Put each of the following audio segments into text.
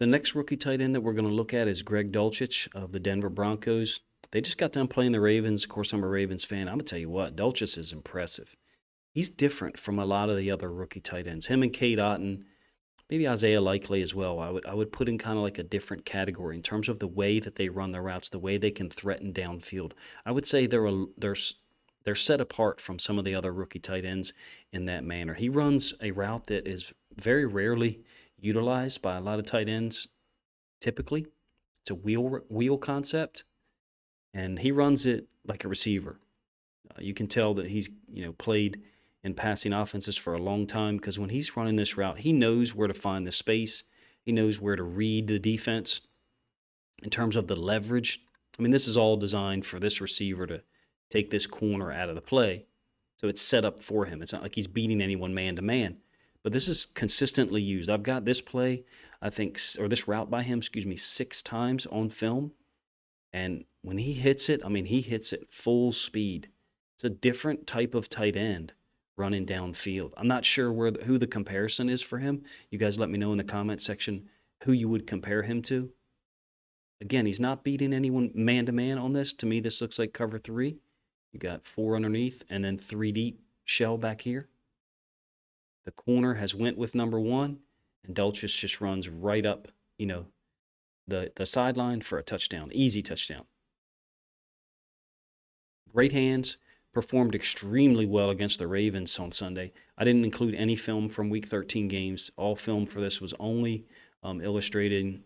The next rookie tight end that we're going to look at is Greg Dulcich of the Denver Broncos. They just got done playing the Ravens. Of course, I'm a Ravens fan. I'm going to tell you what, Dulcich is impressive. He's different from a lot of the other rookie tight ends. Him and Cade Otton, maybe Isaiah Likely as well. I would put in kind of like a different category in terms of the way that they run their routes, the way they can threaten downfield. I would say they're set apart from some of the other rookie tight ends in that manner. He runs a route that is very rarely utilized by a lot of tight ends. Typically, it's a wheel concept, and he runs it like a receiver. You can tell that he's played in passing offenses for a long time, because when he's running this route, he knows where to find the space. He knows where to read the defense in terms of the leverage. I mean, this is all designed for this receiver to take this corner out of the play. So it's set up for him. It's not like he's beating anyone man to man. But this is consistently used. I've got this play, I think, or this route by him, 6 times on film. And when he hits it, I mean, he hits it full speed. It's a different type of tight end running downfield. I'm not sure who the comparison is for him. You guys let me know in the comment section who you would compare him to. Again, he's not beating anyone man-to-man on this. To me, this looks like cover 3. You got 4 underneath and then 3 deep shell back here. The corner has went with number 1, and Dulcich just runs right up, the sideline for a touchdown, easy touchdown. Great hands, performed extremely well against the Ravens on Sunday. I didn't include any film from Week 13 games. All film for this was only illustrated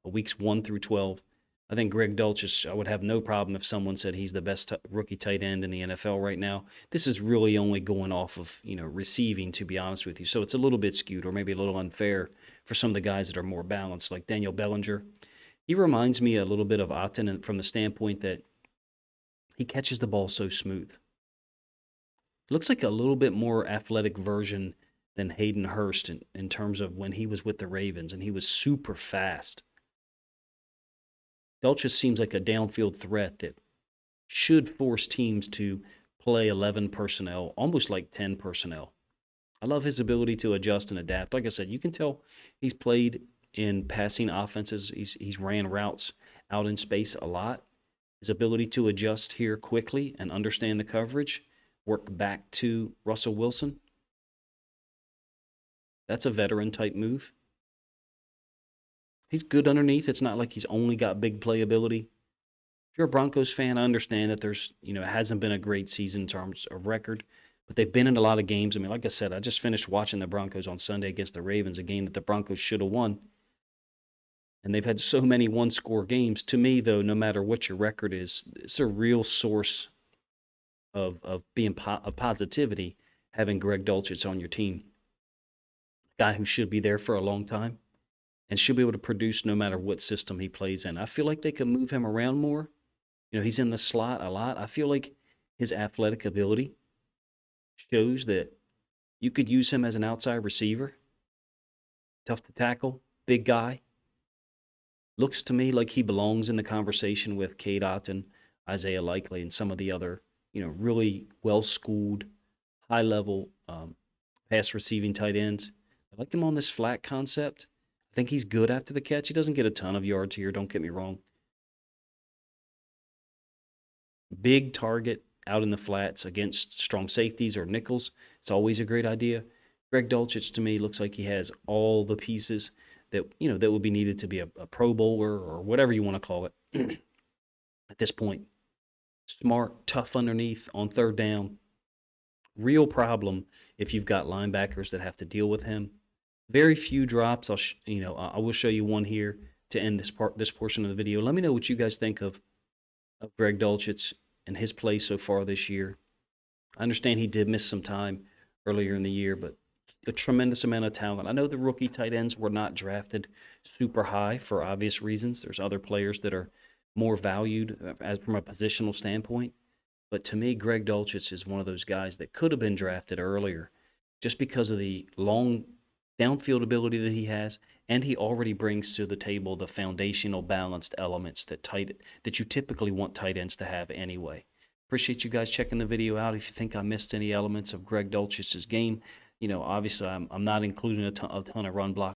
weeks 1 through 12. I think Greg Dulcich, I would have no problem if someone said he's the best rookie tight end in the NFL right now. This is really only going off of, receiving, to be honest with you. So it's a little bit skewed, or maybe a little unfair for some of the guys that are more balanced, like Daniel Bellinger. He reminds me a little bit of Otton from the standpoint that he catches the ball so smooth. Looks like a little bit more athletic version than Hayden Hurst in terms of when he was with the Ravens, and he was super fast. Dulcich seems like a downfield threat that should force teams to play 11 personnel, almost like 10 personnel. I love his ability to adjust and adapt. Like I said, you can tell he's played in passing offenses. He's ran routes out in space a lot. His ability to adjust here quickly and understand the coverage, work back to Russell Wilson. That's a veteran-type move. He's good underneath. It's not like he's only got big playability. If you're a Broncos fan, I understand that it hasn't been a great season in terms of record, but they've been in a lot of games. I mean, like I said, I just finished watching the Broncos on Sunday against the Ravens, a game that the Broncos should have won. And they've had so many one-score games. To me, though, no matter what your record is, it's a real source of positivity having Greg Dulcich on your team. A guy who should be there for a long time and should be able to produce no matter what system he plays in. I feel like they could move him around more. He's in the slot a lot. I feel like his athletic ability shows that you could use him as an outside receiver. Tough to tackle, big guy. Looks to me like he belongs in the conversation with Cade Otton, Isaiah Likely, and some of the other, really well-schooled, high-level pass receiving tight ends. I like him on this flat concept. I think he's good after the catch. He doesn't get a ton of yards here, don't get me wrong. Big target out in the flats against strong safeties or nickels. It's always a great idea. Greg Dulcich, to me, looks like he has all the pieces that that would be needed to be a Pro Bowler or whatever you want to call it at this point. Smart, tough underneath on third down. Real problem if you've got linebackers that have to deal with him. Very few drops. I will show you one here to end this portion of the video. Let me know what you guys think of Greg Dulcich and his play so far this year. I understand he did miss some time earlier in the year, but a tremendous amount of talent. I know the rookie tight ends were not drafted super high for obvious reasons. There's other players that are more valued from a positional standpoint. But to me, Greg Dulcich is one of those guys that could have been drafted earlier just because of the long downfield ability that he has, and he already brings to the table the foundational balanced elements that you typically want tight ends to have anyway. Appreciate you guys checking the video out. If you think I missed any elements of Greg Dulcich's game, obviously I'm not including a ton of run block.